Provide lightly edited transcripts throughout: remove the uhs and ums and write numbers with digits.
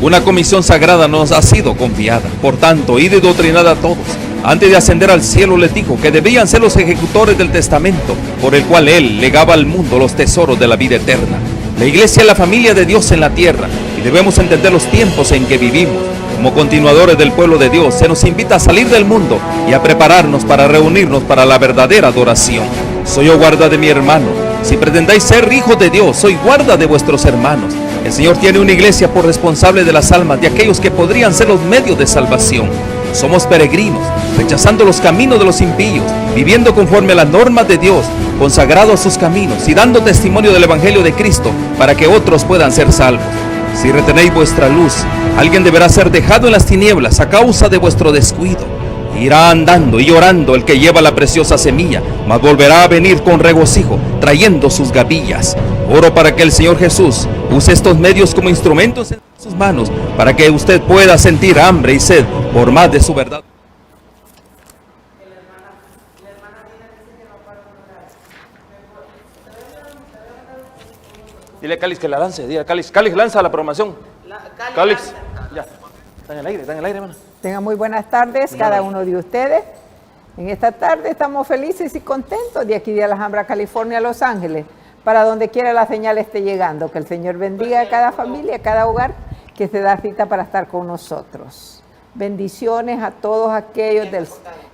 Una comisión sagrada nos ha sido confiada. Por tanto, id y doctrinad a todos. Antes de ascender al cielo les dijo que debían ser los ejecutores del testamento, por el cual Él legaba al mundo los tesoros de la vida eterna. La iglesia es la familia de Dios en la tierra, y debemos entender los tiempos en que vivimos. Como continuadores del pueblo de Dios, se nos invita a salir del mundo y a prepararnos para reunirnos para la verdadera adoración. Soy yo guarda de mi hermano. Si pretendáis ser hijos de Dios, soy guarda de vuestros hermanos. El Señor tiene una iglesia por responsable de las almas de aquellos que podrían ser los medios de salvación. Somos peregrinos, rechazando los caminos de los impíos, viviendo conforme a las normas de Dios, consagrados a sus caminos y dando testimonio del Evangelio de Cristo para que otros puedan ser salvos. Si retenéis vuestra luz, alguien deberá ser dejado en las tinieblas a causa de vuestro descuido. Irá andando y llorando el que lleva la preciosa semilla, mas volverá a venir con regocijo, trayendo sus gavillas. Oro para que el Señor Jesús use estos medios como instrumentos en sus manos, para que usted pueda sentir hambre y sed por más de su verdad. Dile a Calix que la lance, dile a Calix, lanza la programación. Calix, ya, está en el aire, hermano. Tengan muy buenas tardes cada uno de ustedes. En esta tarde estamos felices y contentos de aquí de Alhambra, California, Los Ángeles, para donde quiera la señal esté llegando. Que el Señor bendiga a cada familia, a cada hogar que se da cita para estar con nosotros. Bendiciones a todos aquellos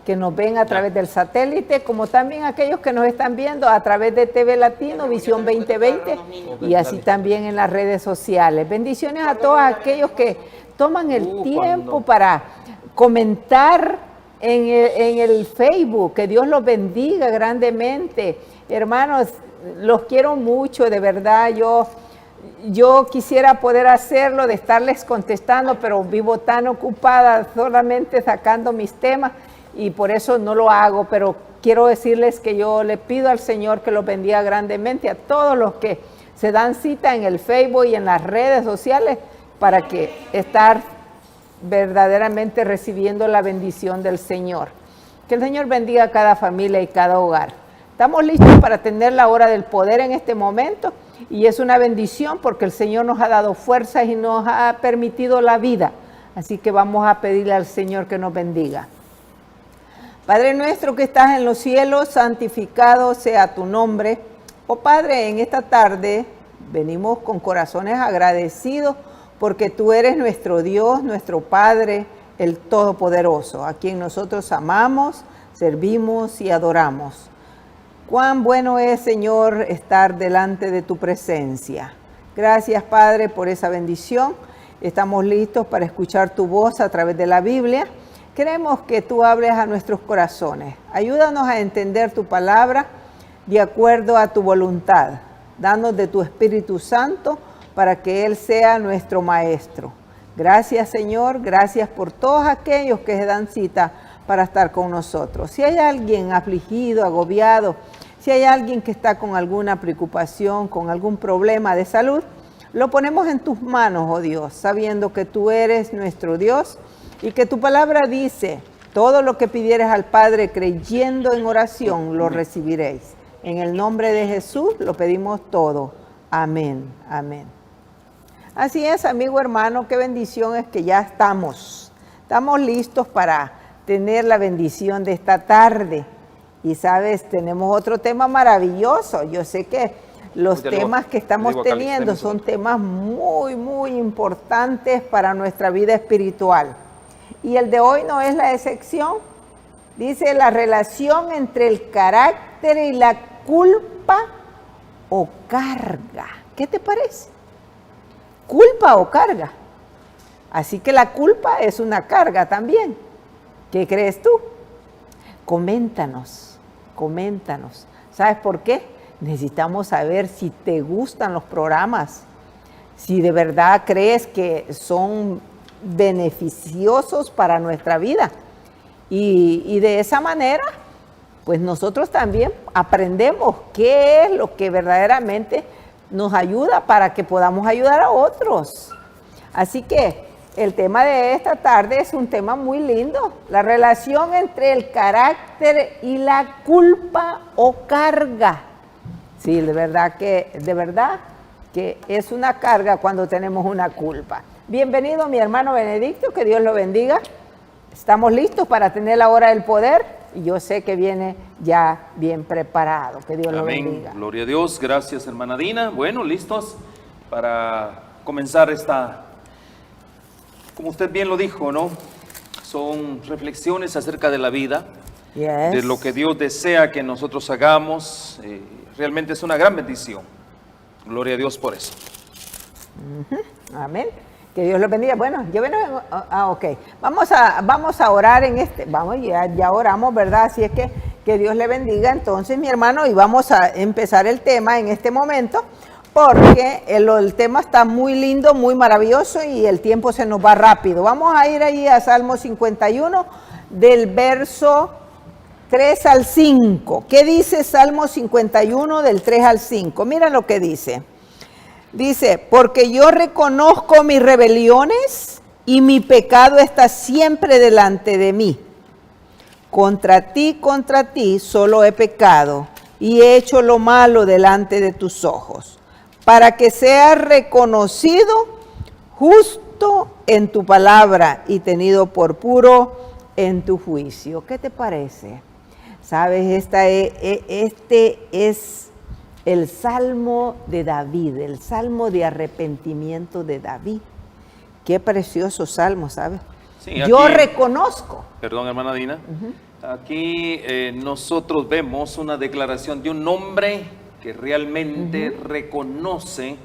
que nos ven a través del satélite, como también aquellos que nos están viendo a través de TV Latino, Visión 2020, y así también en las redes sociales. Bendiciones a todos aquellos que toman el tiempo para comentar en el Facebook. Que Dios los bendiga grandemente. Hermanos, los quiero mucho, de verdad. Yo quisiera poder hacerlo, de estarles contestando, pero vivo tan ocupada solamente sacando mis temas y por eso no lo hago. Pero quiero decirles que yo le pido al Señor que los bendiga grandemente a todos los que se dan cita en el Facebook y en las redes sociales para que estar verdaderamente recibiendo la bendición del Señor. Que el Señor bendiga a cada familia y cada hogar. Estamos listos para tener la hora del poder en este momento y es una bendición porque el Señor nos ha dado fuerzas y nos ha permitido la vida. Así que vamos a pedirle al Señor que nos bendiga. Padre nuestro que estás en los cielos, santificado sea tu nombre. Oh Padre, en esta tarde venimos con corazones agradecidos porque tú eres nuestro Dios, nuestro Padre, el Todopoderoso, a quien nosotros amamos, servimos y adoramos. Cuán bueno es, Señor, estar delante de tu presencia. Gracias, Padre, por esa bendición. Estamos listos para escuchar tu voz a través de la Biblia. Queremos que tú hables a nuestros corazones. Ayúdanos a entender tu palabra de acuerdo a tu voluntad. Danos de tu Espíritu Santo para que Él sea nuestro Maestro. Gracias, Señor. Gracias por todos aquellos que se dan cita para estar con nosotros. Si hay alguien afligido, agobiado, si hay alguien que está con alguna preocupación, con algún problema de salud, lo ponemos en tus manos, oh Dios, sabiendo que tú eres nuestro Dios y que tu palabra dice, todo lo que pidieres al Padre creyendo en oración, lo recibiréis. En el nombre de Jesús lo pedimos todo. Amén, amén. Así es, amigo hermano, qué bendición es que ya estamos listos para tener la bendición de esta tarde. Y sabes, tenemos otro tema maravilloso. Yo sé que los temas que estamos teniendo son temas muy, muy importantes para nuestra vida espiritual. Y el de hoy no es la excepción. Dice la relación entre el carácter y la culpa o carga. ¿Qué te parece? ¿Culpa o carga? Así que la culpa es una carga también. ¿Qué crees tú? Coméntanos. ¿Sabes por qué? Necesitamos saber si te gustan los programas, si de verdad crees que son beneficiosos para nuestra vida. Y de esa manera, pues nosotros también aprendemos qué es lo que verdaderamente nos ayuda para que podamos ayudar a otros. Así que el tema de esta tarde es un tema muy lindo, la relación entre el carácter y la culpa o carga. Sí, de verdad que es una carga cuando tenemos una culpa. Bienvenido mi hermano Benedicto, que Dios lo bendiga. Estamos listos para tener la hora del poder y yo sé que viene ya bien preparado. Que Dios lo bendiga. Gloria a Dios. Gracias, hermana Dina. Bueno, listos para comenzar esta, como usted bien lo dijo, ¿no? Son reflexiones acerca de la vida, de lo que Dios desea que nosotros hagamos. Realmente es una gran bendición. Gloria a Dios por eso. Amén. Que Dios los bendiga. Bueno, yo vengo, ok. Vamos a orar en este. Vamos, ya oramos, ¿verdad? Así es que Dios le bendiga. Entonces, mi hermano, y vamos a empezar el tema en este momento, porque el tema está muy lindo, muy maravilloso y el tiempo se nos va rápido. Vamos a ir ahí a Salmo 51, del verso 3 al 5. ¿Qué dice Salmo 51 del 3 al 5? Mira lo que dice. Dice, porque yo reconozco mis rebeliones y mi pecado está siempre delante de mí. Contra ti, solo he pecado y he hecho lo malo delante de tus ojos, para que seas reconocido justo en tu palabra y tenido por puro en tu juicio. ¿Qué te parece? Sabes, este es el Salmo de David, el Salmo de arrepentimiento de David. Qué precioso salmo, ¿sabes? Sí, yo reconozco. Perdón, hermana Dina. Aquí nosotros vemos una declaración de un hombre que realmente reconoce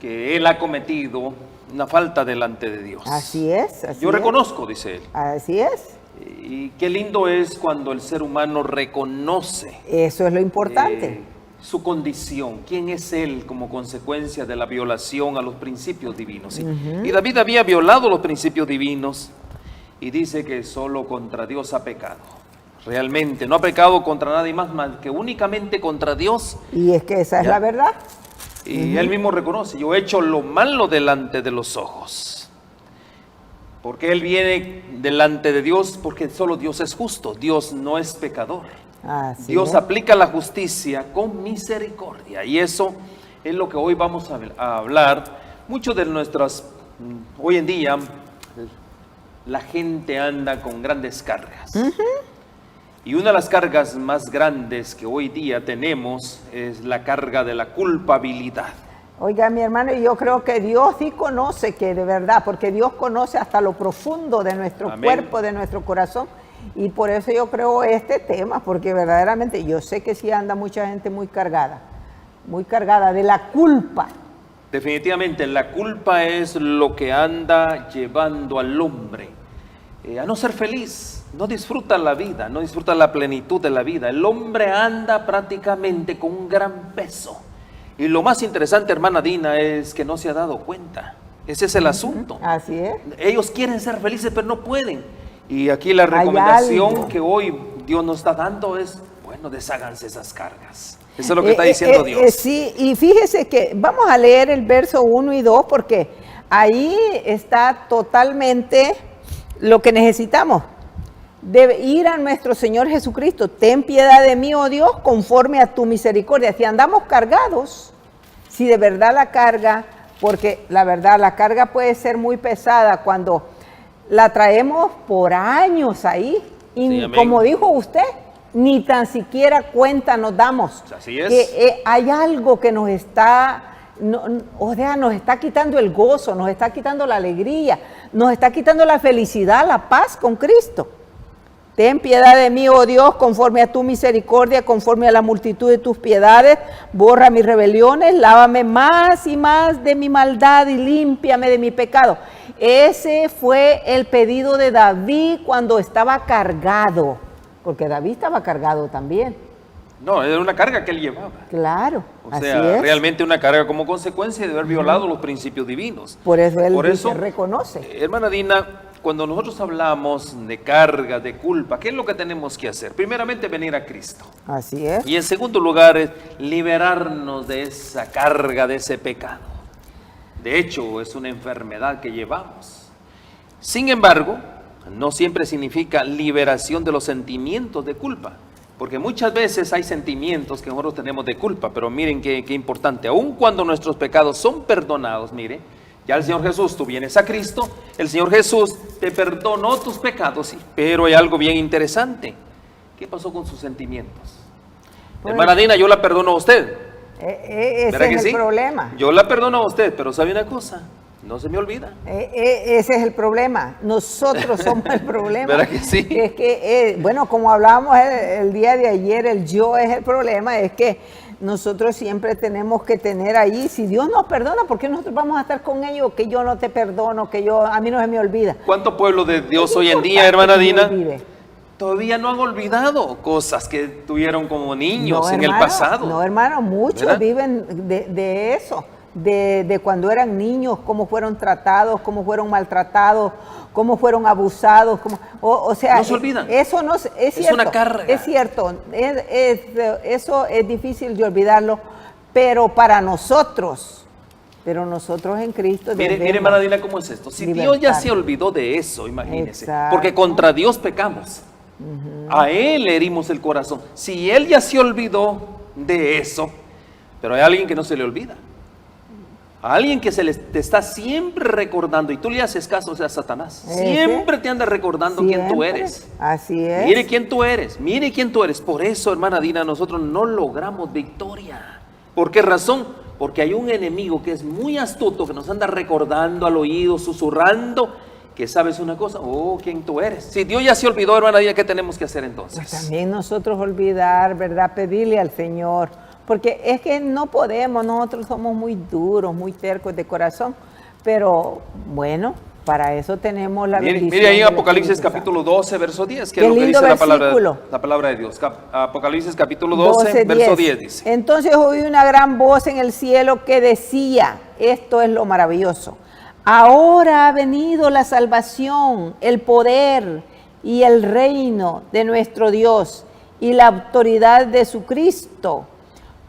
que él ha cometido una falta delante de Dios. Así es. Yo reconozco, dice él. Así es. Y qué lindo es cuando el ser humano reconoce. Eso es lo importante. Su condición, quién es él como consecuencia de la violación a los principios divinos. ¿Sí? Y David había violado los principios divinos y dice que solo contra Dios ha pecado. Realmente, no ha pecado contra nadie más que únicamente contra Dios. Y es que esa es la verdad. Y él mismo reconoce, yo he hecho lo malo delante de los ojos. Porque él viene delante de Dios, porque solo Dios es justo, Dios no es pecador. Dios aplica la justicia con misericordia y eso es lo que hoy vamos a hablar. Muchos de nuestras, hoy en día, la gente anda con grandes cargas. Y una de las cargas más grandes que hoy día tenemos es la carga de la culpabilidad. Oiga, mi hermano, yo creo que Dios sí conoce que de verdad, porque Dios conoce hasta lo profundo de nuestro cuerpo, de nuestro corazón. Y por eso yo creo este tema, porque verdaderamente yo sé que sí anda mucha gente muy cargada de la culpa. Definitivamente, la culpa es lo que anda llevando al hombre a no ser feliz, no disfruta la vida, no disfruta la plenitud de la vida. El hombre anda prácticamente con un gran peso. Y lo más interesante, hermana Dina, es que no se ha dado cuenta. Ese es el asunto. Así es. Ellos quieren ser felices, pero no pueden. Y aquí la recomendación que hoy Dios nos está dando es, bueno, desháganse esas cargas. Eso es lo que está diciendo Dios. Sí, y fíjese que vamos a leer el verso 1 y 2 porque ahí está totalmente lo que necesitamos. Debe ir a nuestro Señor Jesucristo. Ten piedad de mí, oh Dios, conforme a tu misericordia. Si andamos cargados, si de verdad la carga, porque la verdad la carga puede ser muy pesada cuando la traemos por años ahí y como dijo usted, ni tan siquiera cuenta nos damos. Así es. Que hay algo que nos está, nos está quitando el gozo, nos está quitando la alegría, nos está quitando la felicidad, la paz con Cristo. Ten piedad de mí, oh Dios, conforme a tu misericordia, conforme a la multitud de tus piedades, borra mis rebeliones, lávame más y más de mi maldad y límpiame de mi pecado. Ese fue el pedido de David cuando estaba cargado, porque David estaba cargado también. No, era una carga que él llevaba. Claro, o sea, realmente una carga como consecuencia de haber violado los principios divinos. Por eso él se reconoce. Hermana Dina, cuando nosotros hablamos de carga, de culpa, ¿qué es lo que tenemos que hacer? Primeramente, venir a Cristo. Así es. Y en segundo lugar, es liberarnos de esa carga, de ese pecado. De hecho, es una enfermedad que llevamos. Sin embargo, no siempre significa liberación de los sentimientos de culpa. Porque muchas veces hay sentimientos que nosotros tenemos de culpa, pero miren qué importante. Aun cuando nuestros pecados son perdonados, mire, Ya el Señor Jesús, tú vienes a Cristo, el Señor Jesús te perdonó tus pecados, sí, pero hay algo bien interesante. ¿Qué pasó con sus sentimientos? Pues, hermana Dina, yo la perdono a usted. Ese es el problema. Yo la perdono a usted, pero ¿sabe una cosa? No se me olvida. Ese es el problema. Nosotros somos el problema. ¿Verdad que sí? Es que, bueno, como hablábamos el día de ayer, el yo es el problema, es que nosotros siempre tenemos que tener ahí, si Dios nos perdona, ¿por qué nosotros vamos a estar con ellos? Que yo no te perdono, a mí no se me olvida. ¿Cuánto pueblo de Dios hoy en día, hermana Dina, todavía no han olvidado cosas que tuvieron como niños en el pasado? No, hermano, muchos, ¿verdad?, viven de eso. De cuando eran niños, cómo fueron tratados, cómo fueron maltratados, cómo fueron abusados, o sea, no se olvidan. Eso no es cierto, una carga. Es cierto, eso es difícil de olvidarlo, pero para nosotros, en Cristo mire hermana Dina, ¿cómo es esto? Si Dios ya se olvidó de eso, imagínese, porque contra Dios pecamos, a Él le herimos el corazón. Si Él ya se olvidó de eso, pero hay alguien que no se le olvida. A alguien que te está siempre recordando, y tú le haces caso, o sea, Satanás. Siempre te anda recordando quién tú eres. Así es. Mire quién tú eres, mire quién tú eres. Por eso, hermana Dina, nosotros no logramos victoria. ¿Por qué razón? Porque hay un enemigo que es muy astuto, que nos anda recordando al oído, susurrando, que sabes una cosa, quién tú eres. Si Dios ya se olvidó, hermana Dina, ¿qué tenemos que hacer entonces? Pues también nosotros olvidar, ¿verdad? Pedirle al Señor. Porque es que no podemos, nosotros somos muy duros, muy tercos de corazón, pero bueno, para eso tenemos la bendición. Mire ahí en Apocalipsis capítulo 12, verso 10, que es lo que dice la palabra de Dios. Apocalipsis capítulo 12, verso 10 dice. Entonces oí una gran voz en el cielo que decía, esto es lo maravilloso, ahora ha venido la salvación, el poder y el reino de nuestro Dios y la autoridad de su Cristo,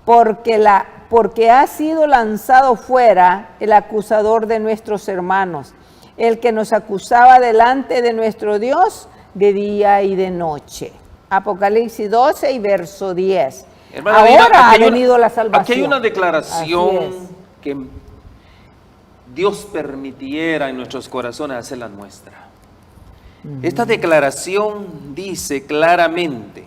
porque ha sido lanzado fuera el acusador de nuestros hermanos, el que nos acusaba delante de nuestro Dios de día y de noche. Apocalipsis 12 y verso 10. Hermana, ahora ha venido la salvación. Aquí hay una declaración que Dios permitiera en nuestros corazones hacerla nuestra. Esta declaración dice claramente,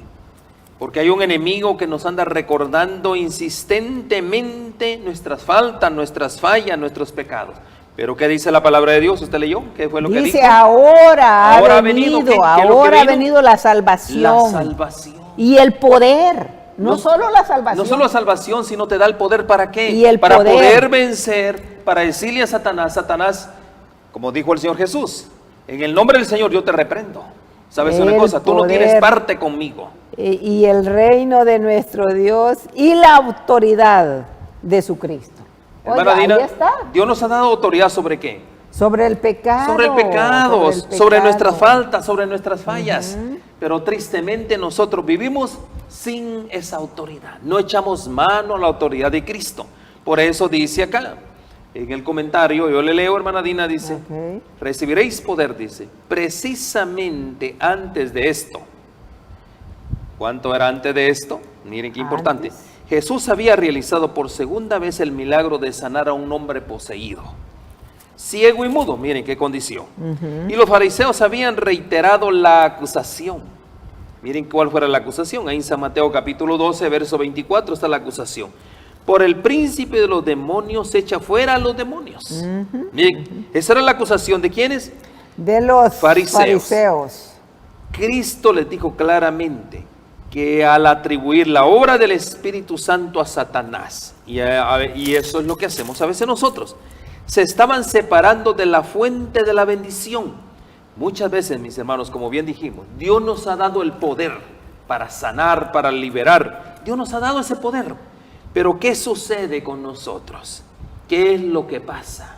porque hay un enemigo que nos anda recordando insistentemente nuestras faltas, nuestras fallas, nuestros pecados. Pero ¿qué dice la palabra de Dios? ¿Usted leyó? ¿Qué fue lo que dice? Dice, ahora ha venido la salvación. La salvación. Y el poder. No solo la salvación. No solo la salvación, sino te da el poder ¿para qué? Y el para poder. Poder vencer, para decirle a Satanás, como dijo el Señor Jesús, en el nombre del Señor yo te reprendo. ¿Sabes una cosa? Tú no tienes parte conmigo. Y el reino de nuestro Dios y la autoridad de su Cristo. Hermana Dina, ahí está. Dios nos ha dado autoridad ¿sobre qué? Sobre el pecado. Sobre el pecado, sobre nuestras faltas, sobre nuestras fallas. Pero tristemente nosotros vivimos sin esa autoridad. No echamos mano a la autoridad de Cristo. Por eso dice acá, en el comentario, yo le leo, hermana Dina, dice, recibiréis poder, dice, precisamente antes de esto. ¿Cuánto era antes de esto? Miren qué importante. Jesús había realizado por segunda vez el milagro de sanar a un hombre poseído, ciego y mudo. Miren qué condición. Y los fariseos habían reiterado la acusación. Miren cuál fuera la acusación. Ahí en San Mateo capítulo 12, verso 24 está la acusación. Por el príncipe de los demonios echa fuera a los demonios. Miren, esa era la acusación de ¿quiénes? De los fariseos. Cristo les dijo claramente que al atribuir la obra del Espíritu Santo a Satanás, y eso es lo que hacemos a veces nosotros, se estaban separando de la fuente de la bendición. Muchas veces, mis hermanos, como bien dijimos, Dios nos ha dado el poder para sanar, para liberar. Dios nos ha dado ese poder. Pero ¿qué sucede con nosotros? ¿Qué es lo que pasa?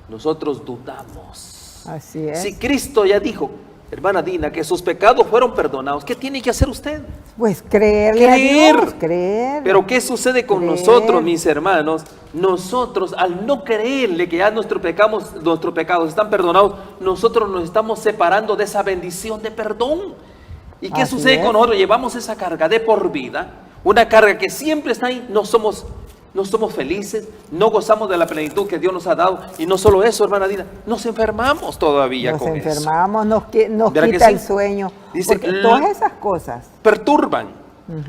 Nosotros dudamos. Así es. Si Cristo ya dijo, hermana Dina, que sus pecados fueron perdonados, ¿qué tiene que hacer usted? Pues creerle a Dios, creer. Pero ¿qué sucede con nosotros, mis hermanos? Nosotros, al no creerle que ya nuestros pecados están perdonados, nosotros nos estamos separando de esa bendición de perdón. ¿Y qué sucede con nosotros? Llevamos esa carga de por vida, una carga que siempre está ahí, no somos no somos felices, no gozamos de la plenitud que Dios nos ha dado. Y no solo eso, hermana Dina, nos enfermamos todavía Nos con eso. enfermamos, nos ¿Verdad que quita sí? el sueño. Dice, Porque todas esas cosas. perturban.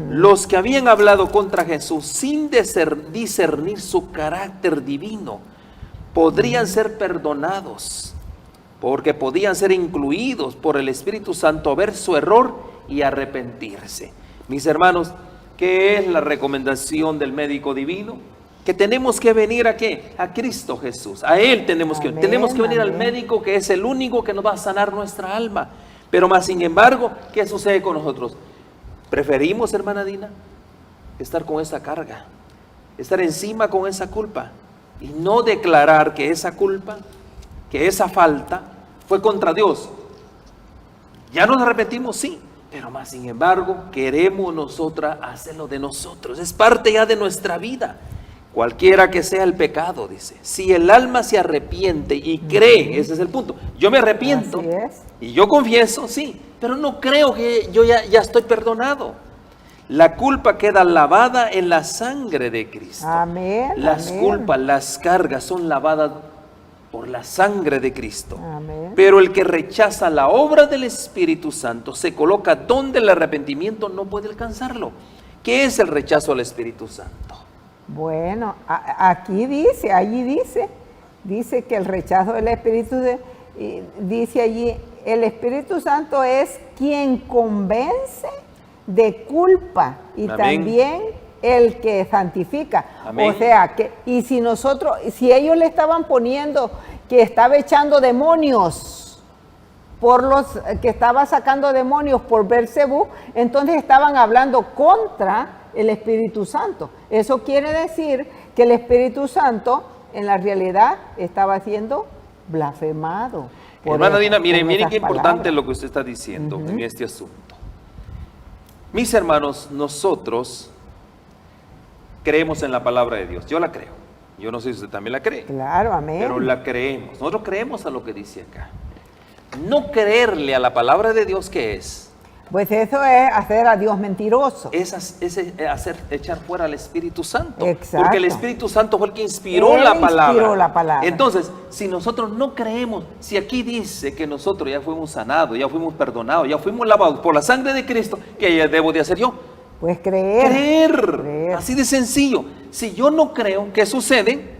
Los que habían hablado contra Jesús sin discernir su carácter divino, podrían ser perdonados, porque podían ser incluidos por el Espíritu Santo a ver su error y arrepentirse. Mis hermanos, ¿qué es la recomendación del médico divino? Que tenemos que venir ¿a qué? A Cristo Jesús. A Él tenemos que venir al médico, que es el único que nos va a sanar nuestra alma. Pero más sin embargo, ¿qué sucede con nosotros? Preferimos, hermana Dina, estar con esa carga, estar encima con esa culpa y no declarar que esa culpa, que esa falta fue contra Dios. Ya nos arrepentimos, sí, pero más sin embargo queremos nosotras hacerlo de nosotros. Es parte ya de nuestra vida. Cualquiera que sea el pecado, dice, si el alma se arrepiente y cree, ese es el punto. Yo me arrepiento y yo confieso, sí, pero no creo que yo ya estoy perdonado. La culpa queda lavada en la sangre de Cristo. Amén. Las amén. culpas, las cargas son lavadas por la sangre de Cristo. Amén. Pero el que rechaza la obra del Espíritu Santo se coloca donde el arrepentimiento no puede alcanzarlo. ¿Qué es el rechazo al Espíritu Santo? Bueno, aquí dice, allí dice que el rechazo del Espíritu, dice allí, el Espíritu Santo es quien convence de culpa y Amén. también el que santifica. Amén. O sea, que, y si ellos le estaban poniendo que estaba echando demonios, que estaba sacando demonios por Beelzebú, entonces estaban hablando contra el Espíritu Santo. Eso quiere decir que el Espíritu Santo en la realidad estaba siendo blasfemado. Hermana Dina, miren qué importante es lo que usted está diciendo en este asunto. Mis hermanos, nosotros creemos en la palabra de Dios. Yo la creo. Yo no sé si usted también la cree. Claro, amén. Pero la creemos. Nosotros creemos a lo que dice acá. No creerle a la palabra de Dios, ¿qué es? Pues eso es hacer a Dios mentiroso. Es echar fuera al Espíritu Santo. Exacto. Porque el Espíritu Santo fue el que inspiró Él la palabra. inspiró la palabra. Entonces, si nosotros no creemos, si aquí dice que nosotros ya fuimos sanados, ya fuimos perdonados, ya fuimos lavados por la sangre de Cristo, ¿qué debo de hacer yo? Pues creer. Creer. Así de sencillo. Si yo no creo, ¿qué sucede?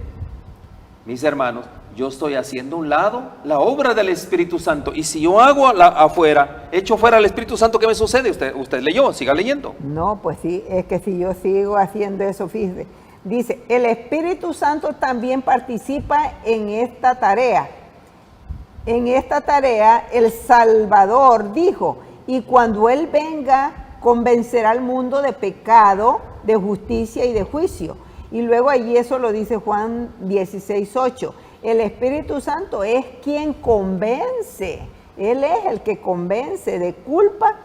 Mis hermanos, yo estoy haciendo a un lado la obra del Espíritu Santo. Y si yo hago echo fuera al Espíritu Santo, ¿qué me sucede? Usted leyó, siga leyendo. No, pues sí, es que si yo sigo haciendo eso, fíjese. Dice, el Espíritu Santo también participa en esta tarea. En esta tarea el Salvador dijo, y cuando Él venga, convencerá al mundo de pecado, de justicia y de juicio. Y luego allí eso lo dice Juan 16:8. El Espíritu Santo es quien convence. Él es el que convence de culpa,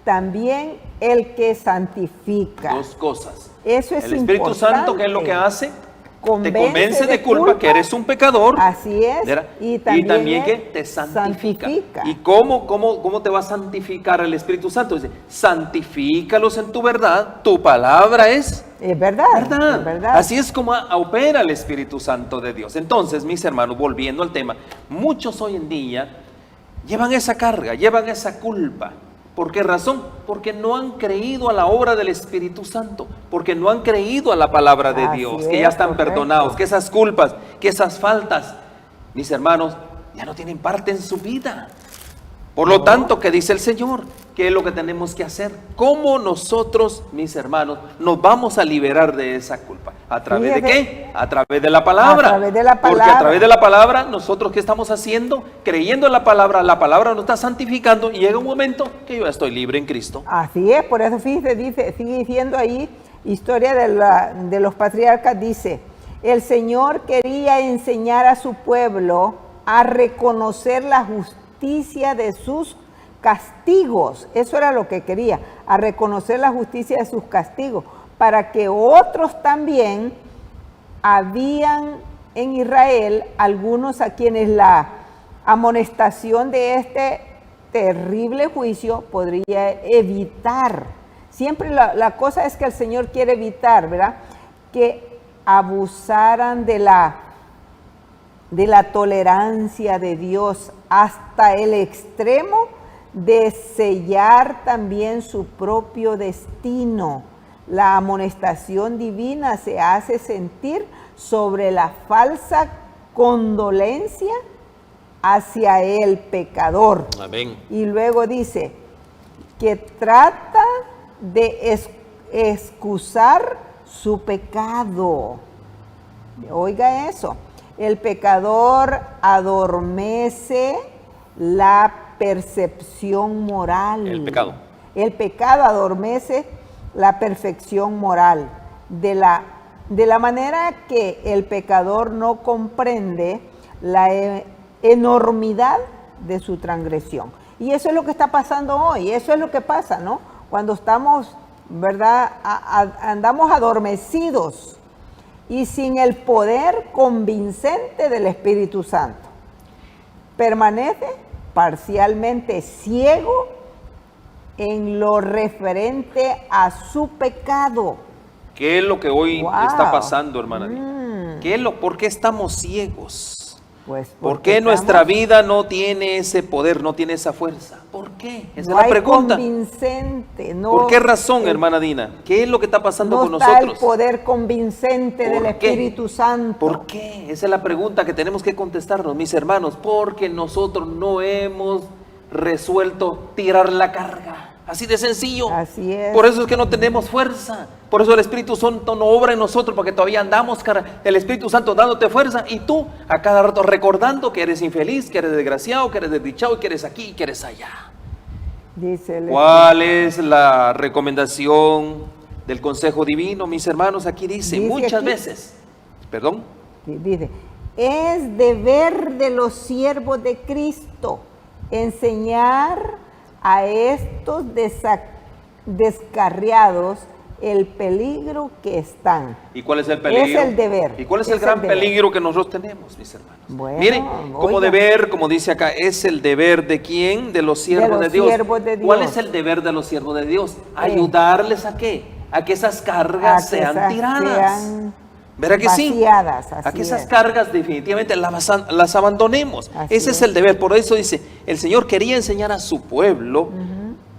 también el que santifica. Dos cosas. Eso es el Espíritu importante. Santo, ¿qué es lo que hace? Convence te convence de culpa, que eres un pecador. Así es. Y también que te santifica. ¿Y cómo te va a santificar el Espíritu Santo? Dice, santifícalos en tu verdad, tu palabra es verdad. verdad. Es verdad. Así es como opera el Espíritu Santo de Dios. Entonces, mis hermanos, volviendo al tema, muchos hoy en día llevan esa carga, llevan esa culpa. ¿Por qué razón? Porque no han creído a la obra del Espíritu Santo, porque no han creído a la palabra de Dios, que ya están perdonados, que esas culpas, que esas faltas, mis hermanos, ya no tienen parte en su vida. Por lo tanto, ¿qué dice el Señor? ¿Qué es lo que tenemos que hacer? ¿Cómo nosotros, mis hermanos, nos vamos a liberar de esa culpa? ¿A través de qué? A través de la palabra. A través de la palabra. Porque a través de la palabra, nosotros ¿qué estamos haciendo? Creyendo en la palabra nos está santificando y llega un momento que yo ya estoy libre en Cristo. Así es, por eso fíjese, sigue diciendo ahí, historia de los patriarcas, dice, el Señor quería enseñar a su pueblo a reconocer la justicia de sus castigos. Eso era lo que quería, a reconocer la justicia de sus castigos, para que otros también, habían en Israel algunos a quienes la amonestación de este terrible juicio podría evitar. Siempre la cosa es que el Señor quiere evitar, ¿verdad? Que abusaran de la tolerancia de Dios hasta el extremo de sellar también su propio destino. La amonestación divina se hace sentir sobre la falsa condolencia hacia el pecador. Amén. Y luego dice que trata de excusar su pecado. Oiga eso. El pecador adormece la percepción moral. El pecado. El pecado adormece la perfección moral. De la manera que el pecador no comprende la enormidad de su transgresión. Y eso es lo que está pasando hoy. Eso es lo que pasa, ¿no? Cuando estamos, ¿verdad? Andamos adormecidos y sin el poder convincente del Espíritu Santo. Permanece parcialmente ciego en lo referente a su pecado. ¿Qué es lo que hoy Wow. está pasando, hermana Dina? ¿Por qué estamos ciegos? Pues ¿Por qué nuestra vida no tiene ese poder, no tiene esa fuerza? ¿Por qué? Esa no es la pregunta. Convincente, no, ¿Por qué razón, hermana Dina? ¿Qué es lo que está pasando no con está nosotros? el poder convincente del ¿Por qué? Espíritu Santo? ¿Por qué? Esa es la pregunta que tenemos que contestarnos, mis hermanos. Porque nosotros no hemos resuelto tirar la carga. Así de sencillo. Así es. Por eso es que no tenemos fuerza. Por eso el Espíritu Santo no obra en nosotros, porque todavía andamos, el Espíritu Santo dándote fuerza y tú a cada rato recordando que eres infeliz, que eres desgraciado, que eres desdichado, que eres aquí y que eres allá. Dice el ¿Cuál es la recomendación del consejo divino, mis hermanos? Aquí dice muchas aquí, veces, perdón. Dice, es deber de los siervos de Cristo enseñar a estos descarriados el peligro que están. ¿Y cuál es el peligro? Es el deber. ¿Y cuál es el gran peligro que nosotros tenemos, mis hermanos? Bueno, miren, como oiga. deber, como dice acá, es el deber de quién, de los siervos de Dios. Siervos de Dios. ¿Cuál es el deber de los siervos de Dios? Ayudarles a qué, a que esas cargas sean tiradas. ¿Verdad que vaciadas, sí? así A que esas es. cargas definitivamente las abandonemos. Así Ese es el deber. Por eso dice, el Señor quería enseñar a su pueblo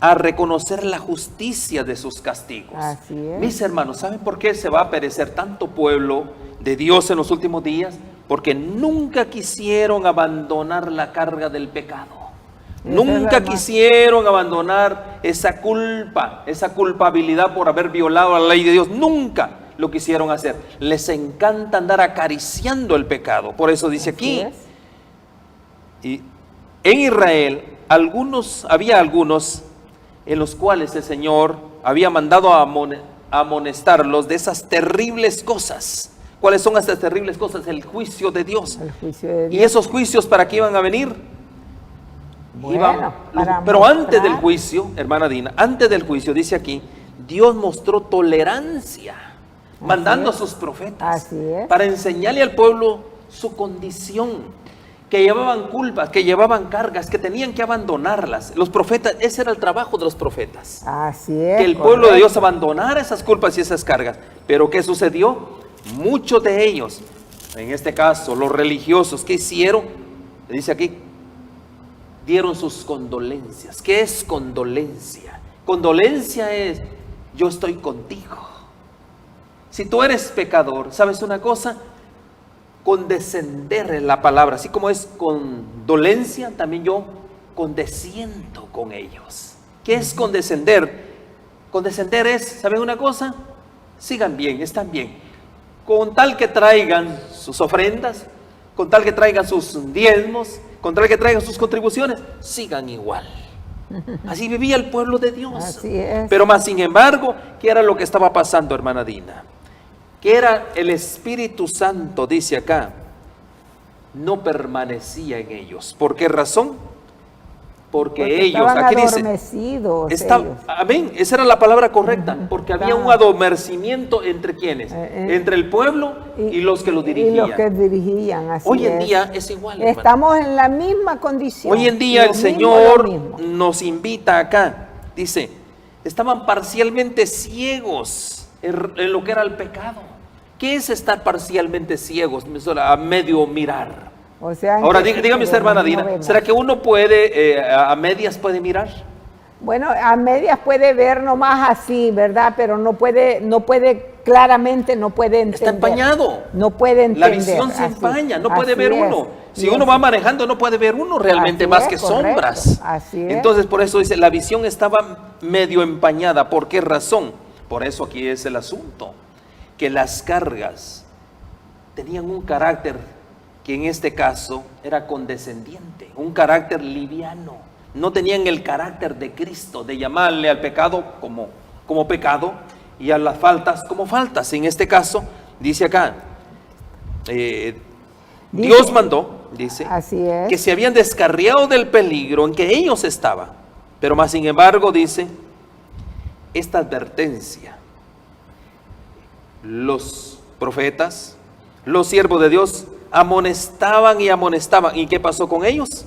a reconocer la justicia de sus castigos. Así es. Mis hermanos, ¿saben por qué se va a perecer tanto pueblo de Dios en los últimos días? Porque nunca quisieron abandonar la carga del pecado. Nunca quisieron abandonar esa culpa, esa culpabilidad por haber violado la ley de Dios. Nunca lo quisieron hacer. Les encanta andar acariciando el pecado. Por eso dice aquí, y en Israel había algunos en los cuales el Señor había mandado a amonestarlos de esas terribles cosas. ¿Cuáles son estas terribles cosas? El juicio de Dios. El juicio de Dios. ¿Y esos juicios para qué iban a venir? Bueno, pero antes del juicio, hermana Dina, antes del juicio, dice aquí, Dios mostró tolerancia, mandando a sus profetas para enseñarle al pueblo su condición, que llevaban culpas, que llevaban cargas, que tenían que abandonarlas. Los profetas, ese era el trabajo de los profetas. Así es. Que el pueblo de Dios abandonara esas culpas y esas cargas. Pero ¿qué sucedió? Muchos de ellos, en este caso los religiosos, ¿qué hicieron? Dice aquí, dieron sus condolencias. ¿Qué es condolencia? Condolencia es, yo estoy contigo. Si tú eres pecador, ¿sabes una cosa? Condescender en la palabra, así como es condolencia, también yo condesciendo con ellos. ¿Qué es condescender? Condescender es, ¿saben una cosa? Sigan bien, están bien. Con tal que traigan sus ofrendas, con tal que traigan sus diezmos, con tal que traigan sus contribuciones, sigan igual. Así vivía el pueblo de Dios. Así es. Pero más sin embargo, ¿qué era lo que estaba pasando, hermana Dina? Que era el Espíritu Santo, dice acá, no permanecía en ellos. ¿Por qué razón? Porque ellos, aquí dice, amén, esa era la palabra correcta, porque había un adormecimiento entre quienes, entre el pueblo y los que lo dirigían. Y los que dirigían, así hoy en día es igual, hermano. Estamos en la misma condición. Hoy en día el Señor nos invita acá, dice, estaban parcialmente ciegos en lo que era el pecado. ¿Qué es estar parcialmente ciegos, a medio mirar? O sea, Ahora, dígame usted, hermana Dina, ¿será que uno puede, a medias puede mirar? Bueno, a medias puede ver nomás así, ¿verdad? Pero no puede claramente, no puede entender. Está empañado. No puede entender. La visión se empaña, no puede Así ver es. uno. Si uno va manejando, no puede ver uno realmente Así más es, que correcto. sombras. Así es. Entonces, por eso dice, la visión estaba medio empañada. ¿Por qué razón? Por eso aquí es el asunto. Que las cargas tenían un carácter que en este caso era condescendiente, un carácter liviano. No tenían el carácter de Cristo, de llamarle al pecado como pecado y a las faltas como faltas. En este caso, dice acá, Dios mandó, dice, así es, que se habían descarriado del peligro en que ellos estaban. Pero más sin embargo, dice, esta advertencia, los profetas, los siervos de Dios, amonestaban y amonestaban. ¿Y qué pasó con ellos?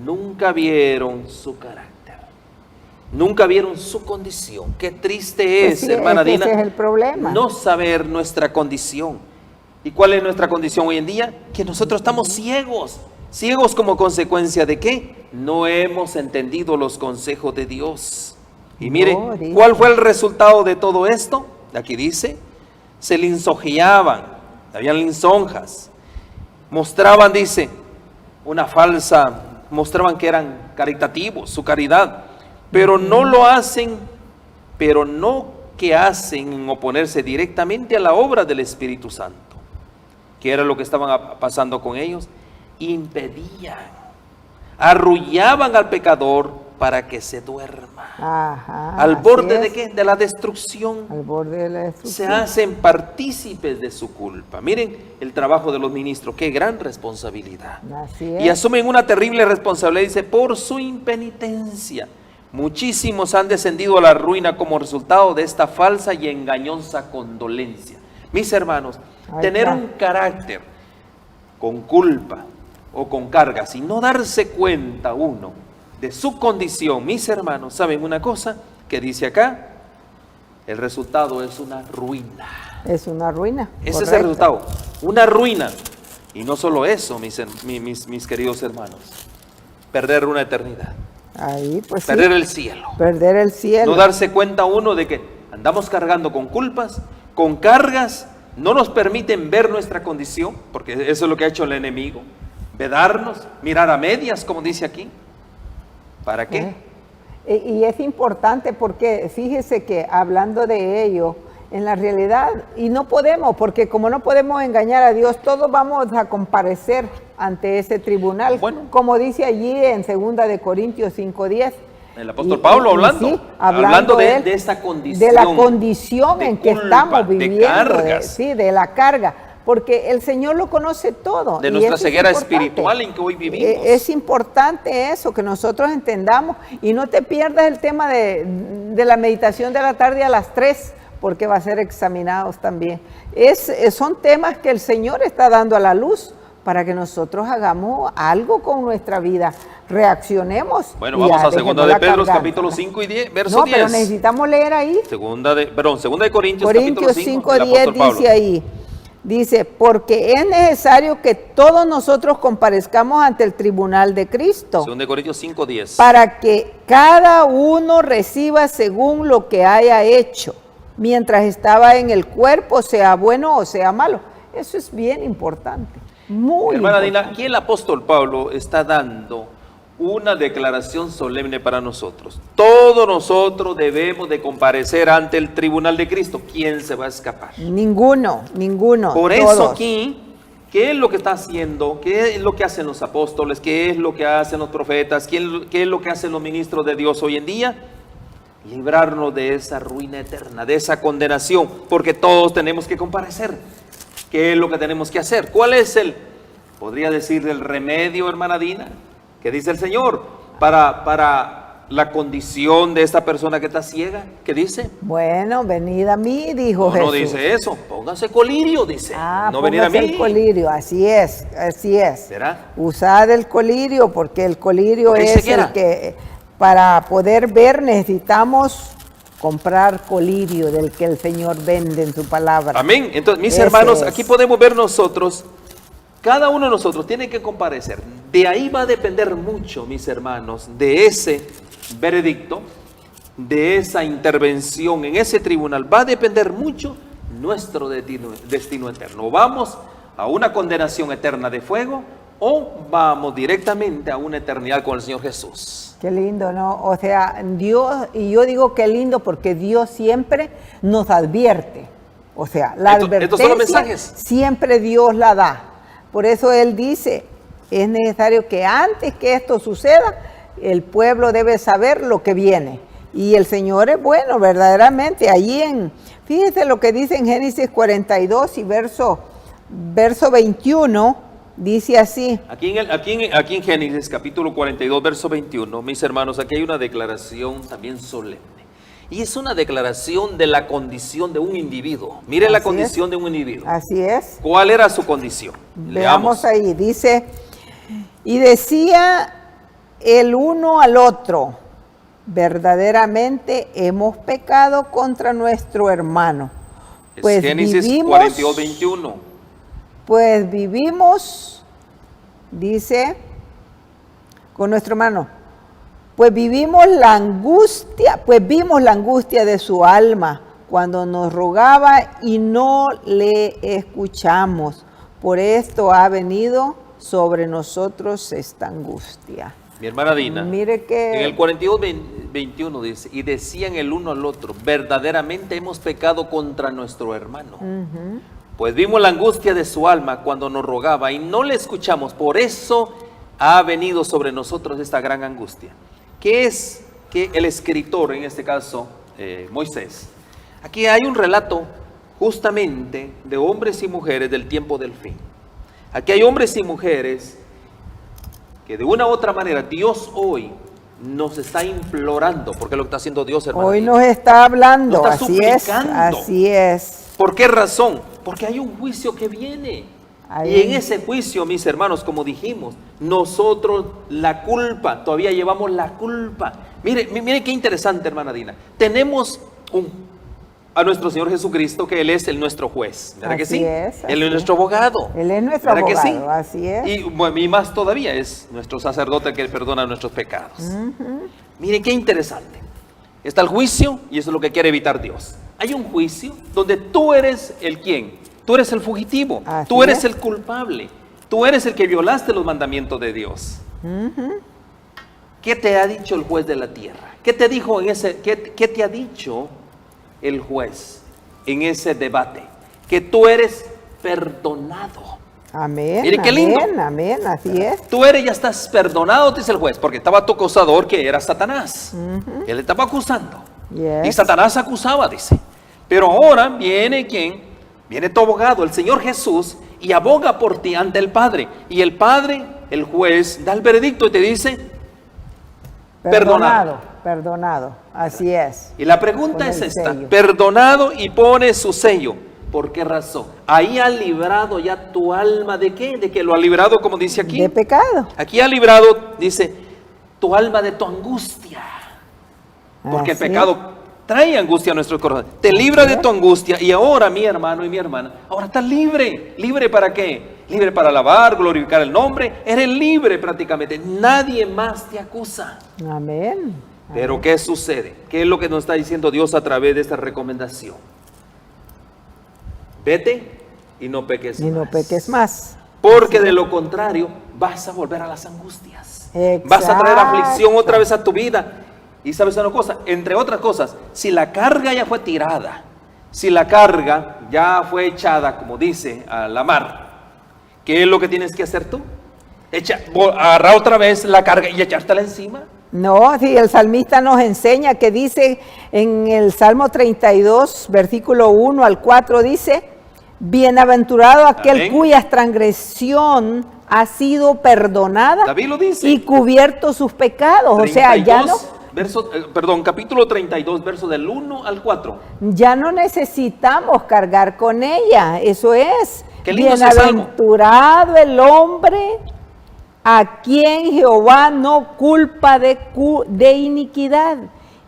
Nunca vieron su carácter, nunca vieron su condición. Qué triste es, sí, hermana Dina, ese es el problema. no saber nuestra condición. ¿Y cuál es nuestra condición hoy en día? Que nosotros estamos ciegos. ¿Ciegos como consecuencia de qué? No hemos entendido los consejos de Dios. Y mire, ¿cuál fue el resultado de todo esto? Aquí dice, se lisonjeaban, habían lisonjas, mostraban, dice, una falsa, mostraban que eran caritativos, su caridad, pero no lo hacen, pero no que hacen en oponerse directamente a la obra del Espíritu Santo. ¿Qué era lo que estaban pasando con ellos? Impedían, arrullaban al pecador para que se duerma. Ajá, ¿Al borde de qué? De la destrucción. Al borde de la Se destrucción. hacen partícipes de su culpa. Miren el trabajo de los ministros, qué gran responsabilidad. Así es. Y asumen una terrible responsabilidad, dice, por su impenitencia. Muchísimos han descendido a la ruina como resultado de esta falsa y engañosa condolencia. Mis hermanos, tener un carácter con culpa o con cargas y no darse cuenta uno de su condición, mis hermanos, ¿saben una cosa? Que dice acá, el resultado es una ruina. Es una ruina. Ese es el resultado, una ruina. Y no solo eso, mis queridos hermanos, perder una eternidad. Ahí, pues perder sí, el cielo. Perder el cielo. No darse cuenta uno de que andamos cargando con culpas, con cargas, no nos permiten ver nuestra condición, porque eso es lo que ha hecho el enemigo. Vedarnos, mirar a medias, como dice aquí. ¿Para qué? Y es importante porque fíjese que hablando de ello, en la realidad, y no podemos, porque como no podemos engañar a Dios, todos vamos a comparecer ante ese tribunal, bueno, como dice allí en 2 de Corintios 5:10. El apóstol Pablo hablando, sí, hablando de esta condición. De la condición en que culpa, estamos viviendo, de cargas. de la carga. Porque el Señor lo conoce todo. De nuestra ceguera espiritual en que hoy vivimos. Es importante eso, que nosotros entendamos. Y no te pierdas el tema de la meditación de la tarde a las 3, porque va a ser examinados también. Son temas que el Señor está dando a la luz para que nosotros hagamos algo con nuestra vida. Reaccionemos. Bueno, vamos a 2 de Pedro, capítulo 5 y 10, verso 10. No, pero necesitamos leer ahí. 2 de Corintios, Corintios capítulo 5, 5:10 dice ahí. Dice, porque es necesario que todos nosotros comparezcamos ante el tribunal de Cristo. 2 de Corintios 5:10. Para que cada uno reciba según lo que haya hecho, mientras estaba en el cuerpo, sea bueno o sea malo. Eso es bien importante, muy Hermana importante. Dina, aquí el apóstol Pablo está dando una declaración solemne para nosotros. Todos nosotros debemos de comparecer ante el tribunal de Cristo. ¿Quién se va a escapar? Ninguno. Por todos. eso aquí, ¿qué es lo que está haciendo? ¿Qué es lo que hacen los apóstoles? ¿Qué es lo que hacen los profetas? ¿Qué es lo que hacen los ministros de Dios hoy en día? Librarnos de esa ruina eterna, de esa condenación, porque todos tenemos que comparecer. ¿Qué es lo que tenemos que hacer? ¿Cuál es podría decir, el remedio, hermana Dina? ¿Qué dice el Señor para la condición de esta persona que está ciega? ¿Qué dice? Bueno, venid a mí, dijo Jesús. No dice eso, póngase colirio, dice. No venir a póngase mí. el colirio, así es. ¿Será? Usad el colirio, porque el colirio Porque es el que, para poder ver, necesitamos comprar colirio del que el Señor vende en su palabra. Amén. Entonces, mis Ese hermanos, es. aquí podemos ver nosotros, cada uno de nosotros tiene que comparecer. De ahí va a depender mucho, mis hermanos, de ese veredicto, de esa intervención en ese tribunal. Va a depender mucho nuestro destino eterno. ¿Vamos a una condenación eterna de fuego o vamos directamente a una eternidad con el Señor Jesús? Qué lindo, ¿no? O sea, Dios, y yo digo qué lindo porque Dios siempre nos advierte. O sea, la Estos son los advertencia mensajes. siempre Dios la da. Por eso Él dice, es necesario que antes que esto suceda, el pueblo debe saber lo que viene. Y el Señor es bueno, verdaderamente. Allí fíjense lo que dice en Génesis 42 y verso 21, dice así. Aquí en Génesis capítulo 42, verso 21, mis hermanos, aquí hay una declaración también solemne. Y es una declaración de la condición de un individuo. Mire la condición de un individuo. Así es. ¿Cuál era su condición? Veamos ahí, dice, y decía el uno al otro, verdaderamente hemos pecado contra nuestro hermano. Es Génesis 42, 21. Pues vivimos, dice, con nuestro hermano, pues vimos la angustia de su alma cuando nos rogaba y no le escuchamos. Por esto ha venido sobre nosotros esta angustia. Mi hermana Dina, Mire que en el 42, 21 dice, y decían el uno al otro, verdaderamente hemos pecado contra nuestro hermano. Pues vimos la angustia de su alma cuando nos rogaba y no le escuchamos. Por eso ha venido sobre nosotros esta gran angustia. ¿Qué es que el escritor, en este caso Moisés? Aquí hay un relato justamente de hombres y mujeres del tiempo del fin. Aquí hay hombres y mujeres que de una u otra manera Dios hoy nos está implorando, porque es lo que está haciendo Dios, hermano. hoy nos está hablando, Nos está así es, suplicando. así es. ¿Por qué razón? Porque hay un juicio que viene. Ahí. Y en ese juicio, mis hermanos, como dijimos, nosotros la culpa, todavía llevamos la culpa. Mire qué interesante, hermana Dina. Tenemos a nuestro Señor Jesucristo, que Él es nuestro juez. ¿Verdad que sí? Él es nuestro abogado. Él es nuestro ¿Verdad abogado, que sí? así es. Y más todavía es nuestro sacerdote que perdona nuestros pecados. Mire qué interesante. Está el juicio y eso es lo que quiere evitar Dios. Hay un juicio donde tú eres el quién. Tú eres el fugitivo. Así tú eres es. el culpable. Tú eres el que violaste los mandamientos de Dios. ¿Qué te ha dicho el juez de la tierra? ¿Qué te dijo qué te ha dicho el juez en ese debate? Que tú eres perdonado. Amén. Mire qué lindo. Amén, así es. Tú ya estás perdonado, dice el juez, porque estaba tu acusador que era Satanás. Él estaba acusando. Yes. Y Satanás acusaba, dice. Pero ahora viene ¿quién? Viene tu abogado, el Señor Jesús, y aboga por ti ante el Padre. Y el Padre, el juez, da el veredicto y te dice, perdonado. Perdonado, así es. Y la pregunta Con es el esta, sello. perdonado y pone su sello. ¿Por qué razón? Ahí ha librado ya tu alma de qué? De que lo ha librado, como dice aquí. De pecado. Aquí ha librado, dice, tu alma de tu angustia. Porque el Así pecado trae angustia a nuestro corazón. Te libra de tu angustia y ahora, mi hermano y mi hermana, ahora estás libre. ¿Libre para qué? Libre para alabar, glorificar el nombre. Eres libre prácticamente. Nadie más te acusa. Amén. Pero ¿qué sucede? ¿Qué es lo que nos está diciendo Dios a través de esta recomendación? Vete y no peques Y no más. peques más. Porque de lo contrario vas a volver a las angustias. Exacto. Vas a traer aflicción otra vez a tu vida. Y sabes una cosa, entre otras cosas, si la carga ya fue tirada, si la carga ya fue echada, como dice, a la mar, ¿qué es lo que tienes que hacer tú? Agarrar otra vez la carga y echártela encima. No, sí, el salmista nos enseña que dice en el Salmo 32, versículo 1 al 4, dice, bienaventurado aquel Amén. cuya transgresión ha sido perdonada David lo dice. y cubierto sus pecados. O sea, ya no, capítulo 32, verso del 1 al 4. ya no necesitamos cargar con ella, eso es. Qué lindo ese salmo. Bienaventurado el hombre a quien Jehová no culpa de iniquidad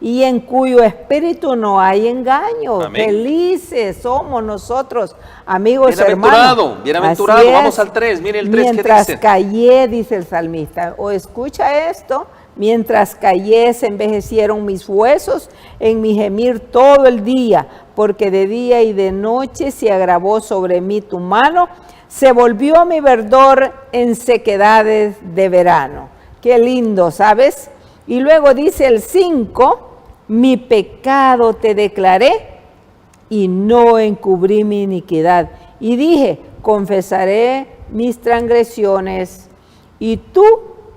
y en cuyo espíritu no hay engaño. Amén. Felices somos nosotros, amigos Bienaventurado, hermanos. bienaventurado. Así es. Vamos al 3, mire el 3 que Mientras dice. callé, dice el salmista, o escucha esto, mientras callé se envejecieron mis huesos en mi gemir todo el día, porque de día y de noche se agravó sobre mí tu mano, se volvió mi verdor en sequedades de verano. Qué lindo, ¿sabes? Y luego dice el 5, mi pecado te declaré y no encubrí mi iniquidad. Y dije, confesaré mis transgresiones y tú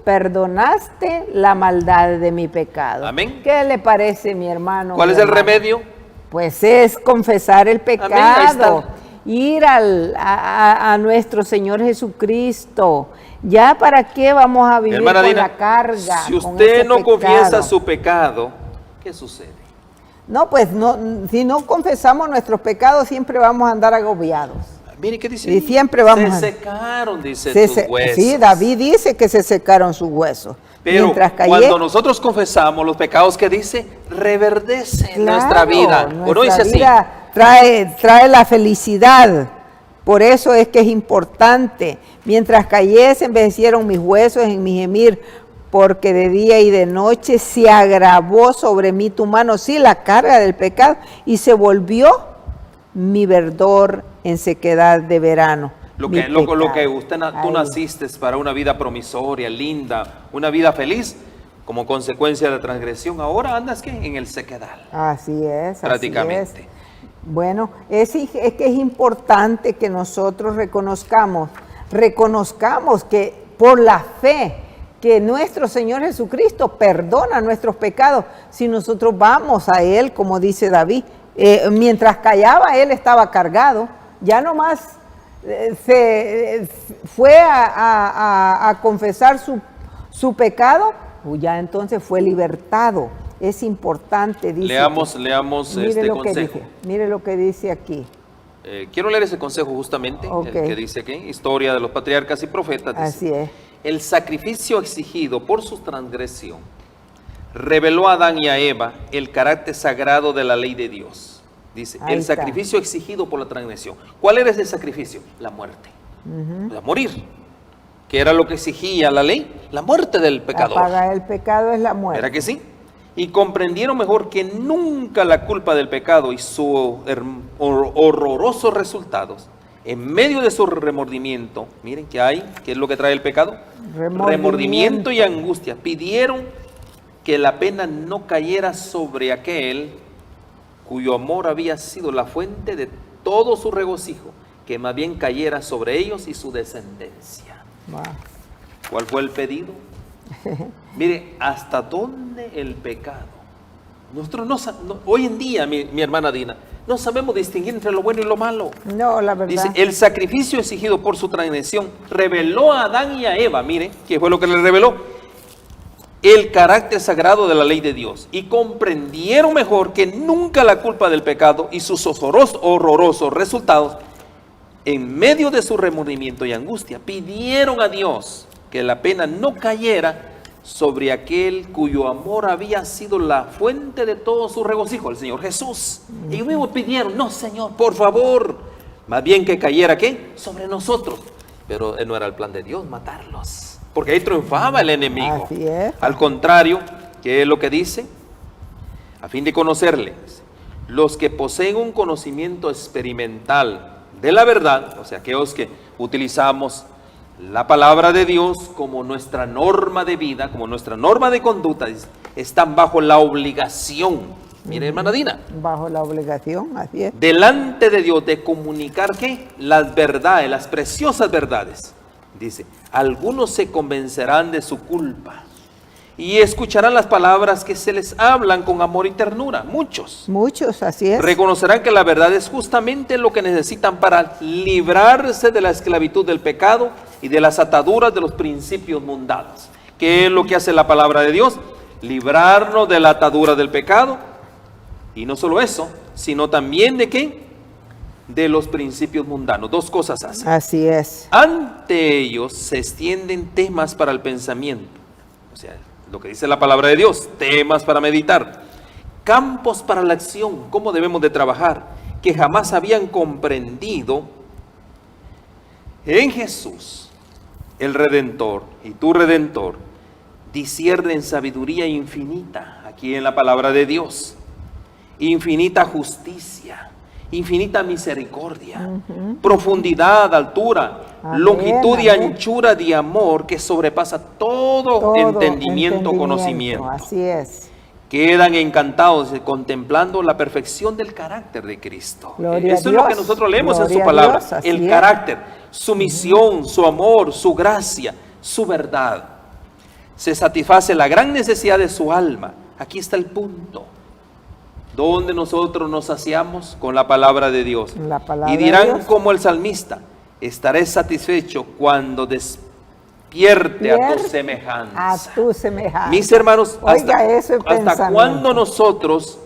perdonaste la maldad de mi pecado. Amén. ¿Qué le parece, mi hermano? ¿Cuál mi es el hermana? remedio? Pues es confesar el Amén, ahí pecado, está. ir a nuestro Señor Jesucristo. ¿Ya para qué vamos a vivir Hermana con Dina, la carga? si con usted ese no pecado? confiesa su pecado, ¿qué sucede? No, pues no, si no confesamos nuestros pecados siempre vamos a andar agobiados. Mire qué dice. Y siempre vamos a- Se secaron, dice tus Se- huesos. sí, David dice que se secaron sus huesos. Pero Mientras callé, cuando nosotros confesamos los pecados que dice, reverdece claro, nuestra vida. ¿O no dice nuestra así? vida trae la felicidad. Por eso es que es importante. Mientras callé se envejecieron mis huesos en mi gemir, porque de día y de noche se agravó sobre mí tu mano, sí, la carga del pecado, y se volvió mi verdor en sequedad de verano. Lo Mi que, lo que pecado. usted, tú Ahí. naciste para una vida promisoria, linda, una vida feliz, como consecuencia de la transgresión. Ahora andas ¿qué? En el sequedal, Así es. prácticamente. Es. Bueno, es que es importante que nosotros reconozcamos que por la fe, que nuestro Señor Jesucristo perdona nuestros pecados si nosotros vamos a Él, como dice David. Mientras callaba, Él estaba cargado, ya nomás se fue a confesar su pecado, ya entonces fue libertado. Es importante, dice. Leamos Mire este lo que consejo. dice, mire lo que dice aquí. Quiero leer ese consejo justamente, Ok. el que dice aquí, Historia de los Patriarcas y Profetas. Dice, Así es. el sacrificio exigido por su transgresión reveló a Adán y a Eva el carácter sagrado de la ley de Dios. Dice, Ahí el está. sacrificio exigido por la transgresión. ¿Cuál era ese sacrificio? La muerte. O sea, morir. ¿Qué era lo que exigía la ley? La muerte del pecador. Apagar el pecado es la muerte. ¿Era que sí? Y comprendieron mejor que nunca la culpa del pecado y sus horrorosos resultados. En medio de su remordimiento, miren que hay, ¿qué es lo que trae el pecado? Remordimiento y angustia. Pidieron que la pena no cayera sobre aquel cuyo amor había sido la fuente de todo su regocijo, que más bien cayera sobre ellos y su descendencia. Wow. ¿Cuál fue el pedido? Mire, ¿hasta dónde el pecado? Nosotros hoy en día, mi hermana Dina, no sabemos distinguir entre lo bueno y lo malo. No, la verdad. Dice, el sacrificio exigido por su transgresión reveló a Adán y a Eva, mire, ¿qué fue lo que le reveló? El carácter sagrado de la ley de Dios. Y comprendieron mejor que nunca la culpa del pecado y sus horrorosos resultados. En medio de su remordimiento y angustia, pidieron a Dios que la pena no cayera sobre aquel cuyo amor había sido la fuente de todo su regocijo, el Señor Jesús. Ellos mismos pidieron, no Señor, por favor, más bien que cayera ¿qué? Sobre nosotros. Pero no era el plan de Dios matarlos, porque ahí triunfaba el enemigo. Así es. Al contrario, ¿qué es lo que dice? A fin de conocerle, los que poseen un conocimiento experimental de la verdad, o sea, aquellos que utilizamos la palabra de Dios como nuestra norma de vida, como nuestra norma de conducta, están bajo la obligación, mire hermana Dina, Bajo la obligación, así es. delante de Dios de comunicar ¿qué? Las verdades, las preciosas verdades. Dice, algunos se convencerán de su culpa y escucharán las palabras que se les hablan con amor y ternura. Muchos Muchos, así es. reconocerán que la verdad es justamente lo que necesitan para librarse de la esclavitud del pecado y de las ataduras de los principios mundanos. ¿Qué es lo que hace la palabra de Dios? Librarnos de la atadura del pecado. Y no solo eso, sino también de ¿qué? De los principios mundanos. Dos cosas hacen. Así es. Ante ellos se extienden temas para el pensamiento. O sea, lo que dice la palabra de Dios, temas para meditar. campos para la acción, cómo debemos de trabajar, que jamás habían comprendido. En Jesús, el Redentor y tu Redentor, disciernen sabiduría infinita, aquí en la palabra de Dios, infinita justicia, infinita misericordia, profundidad, altura, Amén, longitud y amén. anchura de amor que sobrepasa todo entendimiento, conocimiento. Así es. Quedan encantados contemplando la perfección del carácter de Cristo. Gloria Eso a es lo que Dios. nosotros leemos en Gloria su a palabra. Dios, así El es. carácter, su misión, su amor, su gracia, su verdad. Se satisface la gran necesidad de su alma. Aquí está el punto. Donde nosotros nos saciamos con la palabra de Dios. La palabra Y de dirán Dios. como el salmista: estaré satisfecho cuando despierte a tu A semejanza. tu semejanza. Mis hermanos, Oiga, eso es ¿hasta pensamiento. cuándo nosotros,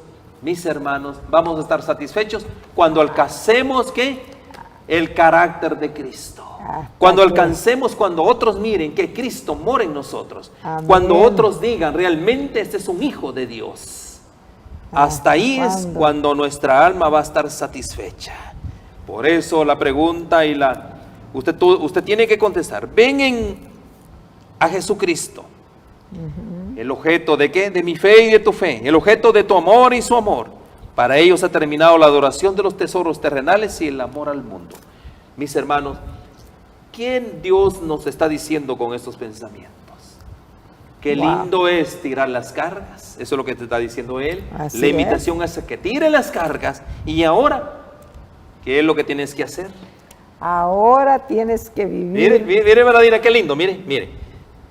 mis hermanos, vamos a estar satisfechos? Cuando alcancemos, ¿qué? El carácter de Cristo. Hasta Cuando que- alcancemos, cuando otros miren que Cristo mora en nosotros. Amén. Cuando otros digan, realmente este es un hijo de Dios. Hasta ahí es ¿cuándo? cuando nuestra alma va a estar satisfecha. Por eso la pregunta y usted tiene que contestar. Ven a Jesucristo. El objeto de qué? De mi fe y de tu fe. El objeto de tu amor y su amor. Para ellos ha terminado la adoración de los tesoros terrenales y el amor al mundo. Mis hermanos, ¿quién Dios nos está diciendo con estos pensamientos? Qué Wow. lindo es tirar las cargas. Eso es lo que te está diciendo Él. Así La invitación es a que tire las cargas. Y ahora, ¿qué es lo que tienes que hacer? Ahora tienes que vivir. Mire, Bernardina, qué lindo, mire.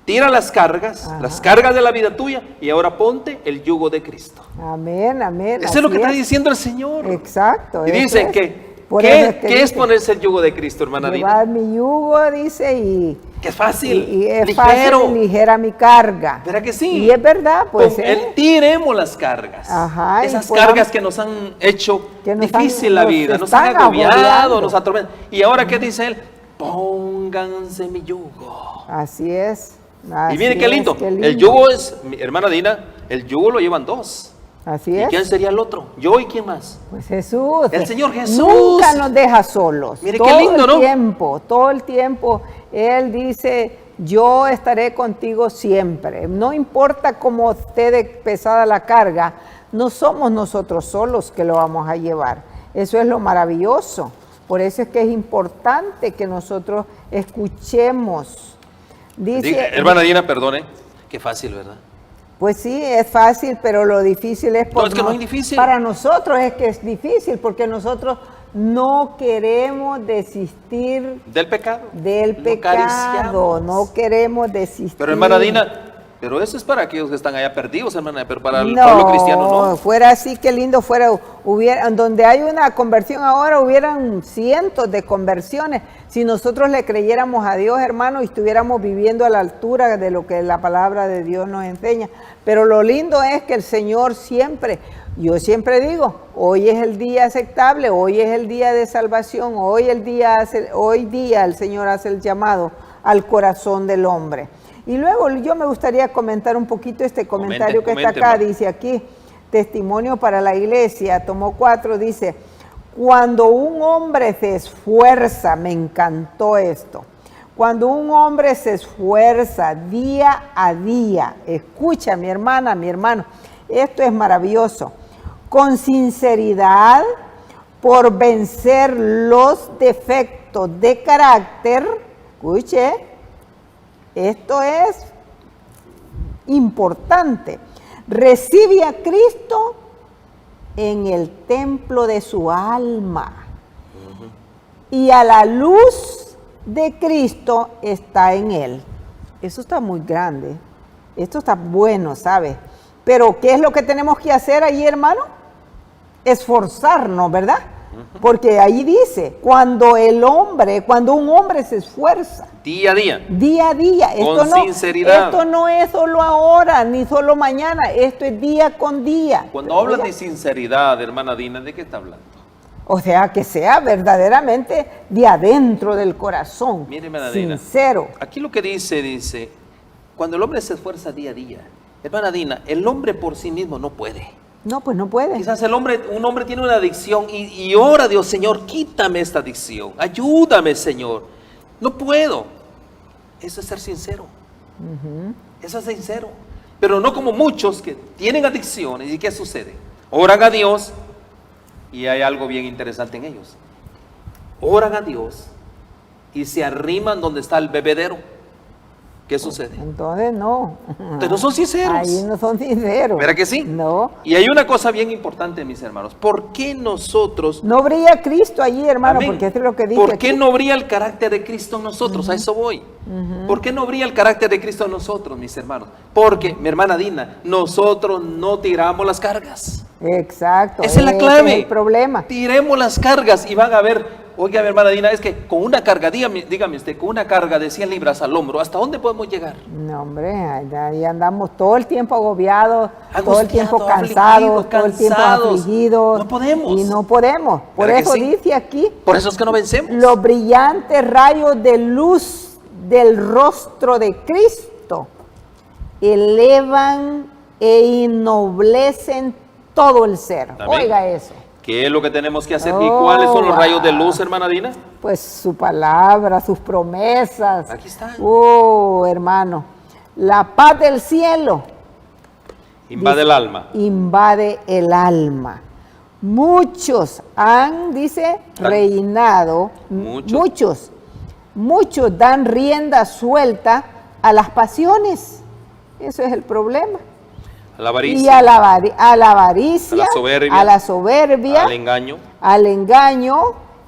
Tira las cargas de la vida tuya, y ahora ponte el yugo de Cristo. Amén, amén. Eso es lo así que está diciendo el Señor. Exacto. Y eso dice es. que, Por ¿qué eso es dice, ponerse el yugo de Cristo, hermana Dina? llevad mi yugo, dice, y Que es fácil, y es ligero. fácil y ligera mi carga. ¿Verdad que sí? Y es verdad, pues. Tiremos las cargas. Ajá, y Esas podamos- cargas que nos han hecho que nos difícil han- la nos vida, nos han están agobiado, agobiando. nos atormentan. Y ahora, ¿qué dice Él? Pónganse mi yugo. Así es. Y mire así qué es, lindo. qué El yugo es, mi hermana Dina, el yugo lo llevan dos. Así ¿Y es. quién sería el otro? ¿Yo y quién más? Pues Jesús. El Señor Jesús. Nunca nos deja solos. Mire qué todo lindo, ¿no? Todo el tiempo, Él dice, yo estaré contigo siempre. No importa cómo esté de pesada la carga, no somos nosotros solos que lo vamos a llevar. Eso es lo maravilloso. Por eso es que es importante que nosotros escuchemos. Dice, Hermana Dina, perdone. Qué fácil, ¿verdad? pues sí, es fácil, pero lo difícil es No, es que no es difícil. Para nosotros es que es difícil, porque nosotros no queremos desistir Del pecado. del Lo pecado, acariciamos. no queremos desistir. Pero hermana Dina, pero eso es para aquellos que están allá perdidos, hermana, pero para el pueblo cristiano no. Fuera así, qué lindo fuera, donde hay una conversión ahora, hubieran cientos de conversiones. Si nosotros le creyéramos a Dios, hermano, y estuviéramos viviendo a la altura de lo que la palabra de Dios nos enseña. Pero lo lindo es que el Señor siempre, yo siempre digo, hoy es el día aceptable, hoy es el día de salvación, hoy día el Señor hace el llamado al corazón del hombre. Y luego yo me gustaría comentar un poquito este comentario que está acá, hermano. dice aquí, testimonio para la iglesia, tomo 4, dice, cuando un hombre se esfuerza, me encantó esto, cuando un hombre se esfuerza día a día, escucha mi hermana, mi hermano, esto es maravilloso, con sinceridad, por vencer los defectos de carácter, escuche, esto es importante. Recibe a Cristo en el templo de su alma. Y a la luz de Cristo está en él. Eso está muy grande. Esto está bueno, ¿sabes? Pero ¿qué es lo que tenemos que hacer ahí, hermano? Esforzarnos, ¿verdad? Porque ahí dice, cuando un hombre se esfuerza, Día a día. día a día, Con sinceridad. esto no es solo ahora, ni solo mañana, esto es día con día. Cuando hablas Oiga, de sinceridad, hermana Dina, ¿de qué está hablando? o sea, que sea verdaderamente de adentro del corazón, Mire, hermana Dina. sincero. Aquí lo que dice, cuando el hombre se esfuerza día a día, hermana Dina, el hombre por sí mismo no puede. No, pues no puede. Quizás un hombre tiene una adicción y ora a Dios, Señor, quítame esta adicción, ayúdame, Señor. No puedo. Eso es ser sincero. Eso es sincero. Pero no como muchos que tienen adicciones. ¿Y qué sucede? Oran a Dios y hay algo bien interesante en ellos. Oran a Dios y se arriman donde está el bebedero. ¿Qué sucede? Entonces no. Ustedes no son sinceros. Ahí no son sinceros. ¿Verdad que sí? No. Y hay una cosa bien importante, mis hermanos. ¿Por qué nosotros... No brilla Cristo allí, hermano, Amén. porque esto es lo que dice ¿Por qué aquí. no brilla el carácter de Cristo en nosotros? A eso voy. ¿Por qué no brilla el carácter de Cristo en nosotros, mis hermanos? Porque, mi hermana Dina, nosotros no tiramos las cargas. Exacto. Esa es la ese clave. es el problema. Tiremos las cargas y van a ver. Oiga, mi hermana Dina, es que con una carga, dígame usted, con una carga de 100 libras al hombro, ¿hasta dónde podemos llegar? No, hombre, ahí andamos todo el tiempo agobiados, todo el tiempo Angustiados, cansados, todo el tiempo cansados. afligidos. No podemos. Y no podemos. Por ¿Verdad que eso sí? dice aquí, Por eso es que no vencemos. los brillantes rayos de luz del rostro de Cristo elevan e ennoblecen todo el ser. Amén. Oiga eso. ¿Qué es lo que tenemos que hacer? ¿Y Oh, cuáles son los wow. rayos de luz, hermana Dina? Pues su palabra, sus promesas. Aquí están. Oh, hermano. La paz del cielo Invade el alma. invade el alma. Muchos han, dice, reinado. Muchos. Muchos dan rienda suelta a las pasiones. Eso es el problema. A la avaricia. Y a la avaricia, a la soberbia, a la soberbia, al engaño,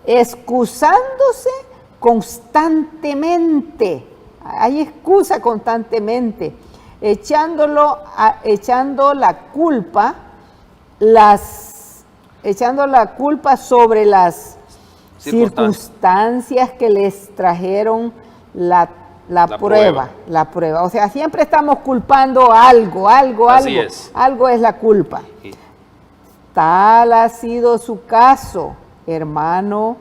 excusándose constantemente. Hay excusa constantemente, echando la culpa sobre las circunstancias que les trajeron la prueba. O sea, siempre estamos culpando algo. Así es. Algo es la culpa. Sí. Tal ha sido su caso, hermano.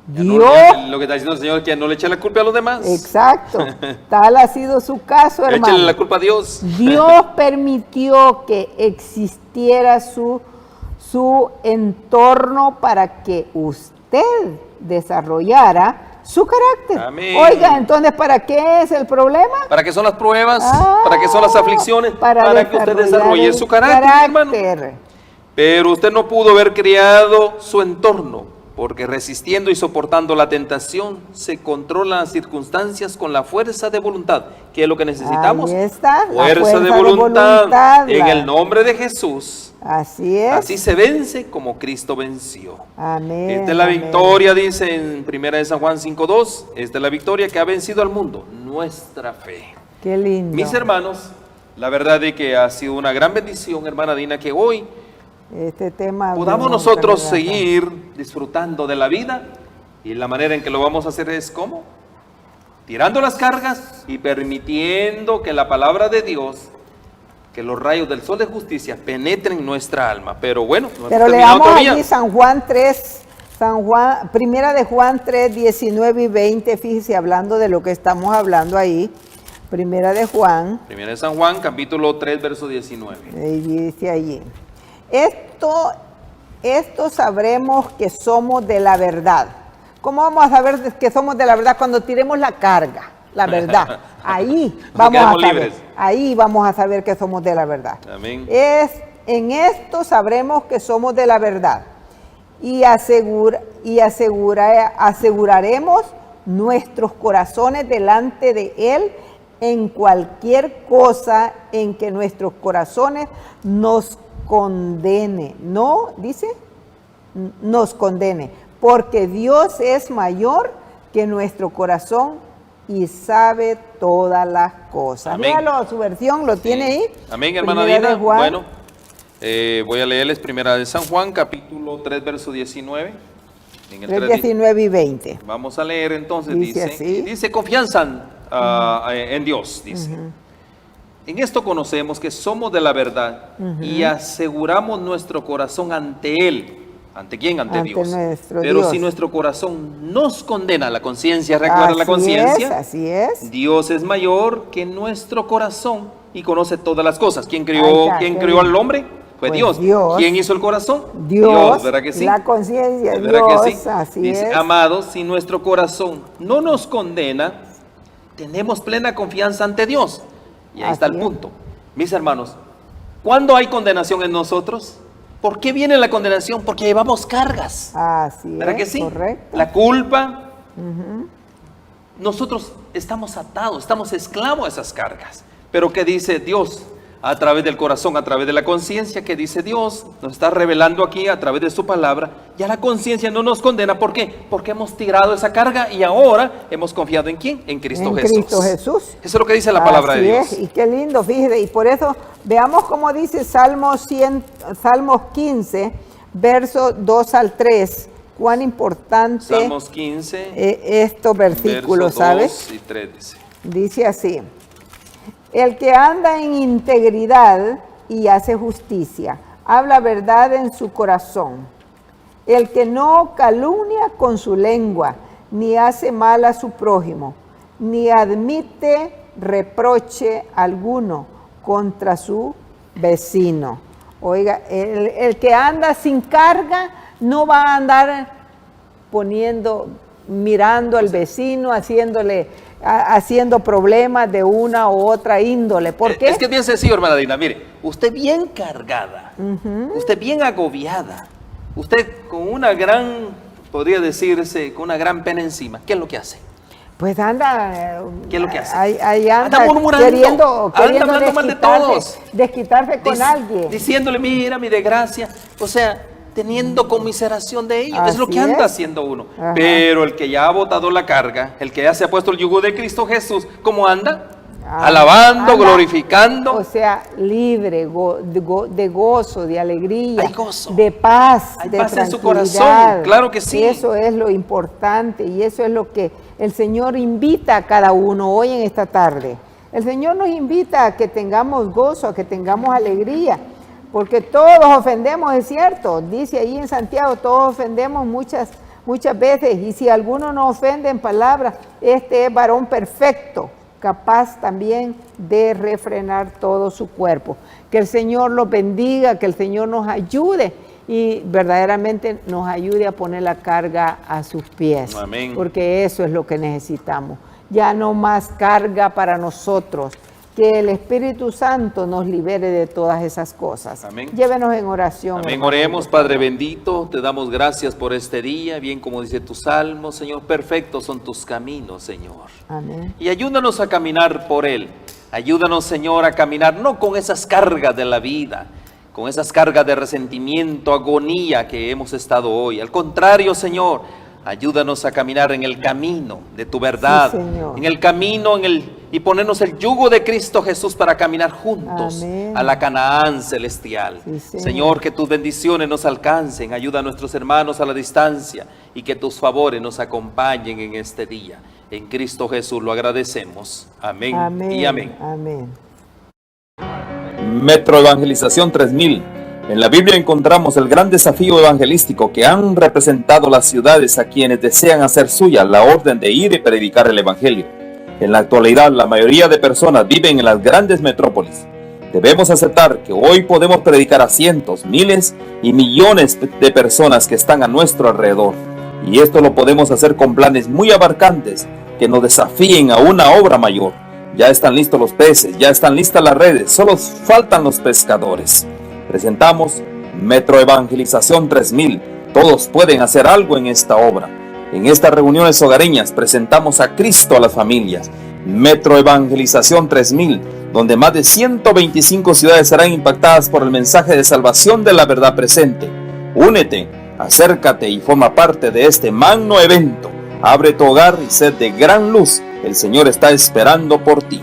Ya Dios, lo que está diciendo el Señor es que no le eche la culpa a los demás. exacto, tal ha sido su caso, hermano. Échale la culpa a Dios. Dios permitió que existiera su entorno para que usted desarrollara su carácter. Amén. Oiga, entonces, ¿para qué es el problema? ¿Para qué son las pruebas? Ah, ¿Para qué son las aflicciones? Para que usted desarrolle su carácter, hermano. Pero usted no pudo haber creado su entorno, porque resistiendo y soportando la tentación, se controlan las circunstancias con la fuerza de voluntad. ¿Qué es lo que necesitamos? Ahí está, la fuerza de voluntad. En el nombre de Jesús. Así es. Así se vence como Cristo venció. Amén. Esta es la amén. victoria, dice en 1 de San Juan 5:2. Esta es la victoria que ha vencido al mundo, nuestra fe. Qué lindo. Mis hermanos, la verdad es que ha sido una gran bendición, hermana Dina, que hoy Este tema podamos vamos nosotros a seguir disfrutando de la vida, y la manera en que lo vamos a hacer es ¿cómo? Tirando las cargas y permitiendo que la palabra de Dios, que los rayos del sol de justicia penetren nuestra alma. Pero bueno, no hemos Pero terminado leamos todavía. allí Primera de Juan 3, 19 y 20, fíjese, hablando de lo que estamos hablando ahí. Primera de Juan, Primera de San Juan, capítulo 3, verso 19. dice allí. Esto sabremos que somos de la verdad. ¿Cómo vamos a saber que somos de la verdad? Cuando tiremos la carga, la verdad. Ahí vamos a quedemos saber. libres. Ahí vamos a saber que somos de la verdad. Amén. En esto sabremos que somos de la verdad. Y aseguraremos nuestros corazones delante de Él en cualquier cosa en que nuestros corazones nos condene. No, dice, nos condene. Porque Dios es mayor que nuestro corazón y sabe todas las cosas. Amén. Léalo, su versión, lo tiene ahí. Amén, hermana Primera Dina. de Juan. Bueno, voy a leerles Primera de San Juan, capítulo 3, verso 19. En el 3, 3, 19 y 20. vamos a leer entonces, Dice dice, así. dice confianza en Dios, dice. En esto conocemos que somos de la verdad y aseguramos nuestro corazón ante Él. ¿Ante quién? Ante Dios. Nuestro Pero Dios. si nuestro corazón nos condena, la conciencia, recuerda la conciencia. Así es. Dios es mayor que nuestro corazón y conoce todas las cosas. ¿Quién Ahí creó está, quién qué creó bien. al hombre? Fue Pues Dios. ¿Quién hizo el corazón? Dios, ¿verdad que sí? la conciencia, ¿Verdad Dios, que sí? así Dice, es. amados, si nuestro corazón no nos condena, tenemos plena confianza ante Dios. Y ahí está el Así es. punto. Mis hermanos, ¿cuándo hay condenación en nosotros? ¿Por qué viene la condenación? Porque llevamos cargas. Así ¿Verdad es, que sí? correcto. La culpa. Nosotros estamos atados, estamos esclavos a esas cargas. Pero ¿qué dice Dios? A través del corazón, a través de la conciencia, ¿qué dice Dios? Nos está revelando aquí a través de su palabra. Ya la conciencia no nos condena. ¿Por qué? Porque hemos tirado esa carga y ahora hemos confiado ¿en quién? En Cristo Jesús. Cristo Jesús. Eso es lo que dice la palabra Así de Dios. es, y qué lindo, fíjese, y por eso veamos cómo dice Salmos 15, versos 2 al 3, cuán importante Salmos 15, estos versículos, verso ¿sabes? 2 y 3 dice. Dice así: el que anda en integridad y hace justicia, habla verdad en su corazón. El que no calumnia con su lengua, ni hace mal a su prójimo, ni admite reproche alguno contra su vecino. Oiga, el que anda sin carga no va a andar mirando al vecino, haciendo problemas de una u otra índole. ¿Por qué? Es que es bien sencillo, hermana Dina. Mire, usted bien cargada, usted bien agobiada, usted con una gran, podría decirse, con una gran pena encima. ¿Qué es lo que hace? Pues anda, ¿Qué es lo que hace? ahí anda murmurando, queriendo anda hablando mal de todos, desquitarse con alguien. diciéndole, mira mi desgracia, o sea, teniendo conmiseración de ellos. Es lo que Así anda es. haciendo uno. Ajá. Pero el que ya ha botado la carga, el que ya se ha puesto el yugo de Cristo Jesús, ¿cómo anda? Ah, Alabando, anda, glorificando. O sea, libre, de gozo, de alegría, Hay gozo. de paz, Hay de paz en su tranquilidad. corazón, claro que sí. Eso es lo importante y eso es lo que el Señor invita a cada uno hoy en esta tarde. El Señor nos invita a que tengamos gozo, a que tengamos alegría, porque todos ofendemos, es cierto. Dice ahí en Santiago, todos ofendemos muchas veces, y si alguno nos ofende en palabras, este es varón perfecto, capaz también de refrenar todo su cuerpo. Que el Señor los bendiga, que el Señor nos ayude y verdaderamente nos ayude a poner la carga a sus pies. Amén. Porque eso es lo que necesitamos. Ya no más carga para nosotros. Que el Espíritu Santo nos libere de todas esas cosas. Amén. Llévenos en oración. Amén. hermano. Oremos, Padre bendito, te damos gracias por este día, bien como dice tu salmo, Señor, perfectos son tus caminos, Señor. Amén. Y ayúdanos a caminar por Él. Ayúdanos, Señor, a caminar no con esas cargas de la vida, con esas cargas de resentimiento, agonía que hemos estado hoy. Al contrario, Señor, ayúdanos a caminar en el camino de tu verdad, Sí, Señor. en el camino, y ponernos el yugo de Cristo Jesús para caminar juntos Amén. a la Canaán celestial. Sí, Señor. Señor, que tus bendiciones nos alcancen, ayuda a nuestros hermanos a la distancia y que tus favores nos acompañen en este día. En Cristo Jesús lo agradecemos. Amén, Amén. y amén. Amén. Metro Evangelización 3000. En la Biblia encontramos el gran desafío evangelístico que han representado las ciudades a quienes desean hacer suya la orden de ir y predicar el Evangelio. En la actualidad, la mayoría de personas viven en las grandes metrópolis. Debemos aceptar que hoy podemos predicar a cientos, miles y millones de personas que están a nuestro alrededor. Y esto lo podemos hacer con planes muy abarcantes que nos desafíen a una obra mayor. Ya están listos los peces, ya están listas las redes, solo faltan los pescadores. Presentamos Metro Evangelización 3000. Todos pueden hacer algo en esta obra. En estas reuniones hogareñas presentamos a Cristo a las familias. Metro Evangelización 3000, donde más de 125 ciudades serán impactadas por el mensaje de salvación de la verdad presente. Únete, acércate y forma parte de este magno evento. Abre tu hogar y sed de gran luz. El Señor está esperando por ti.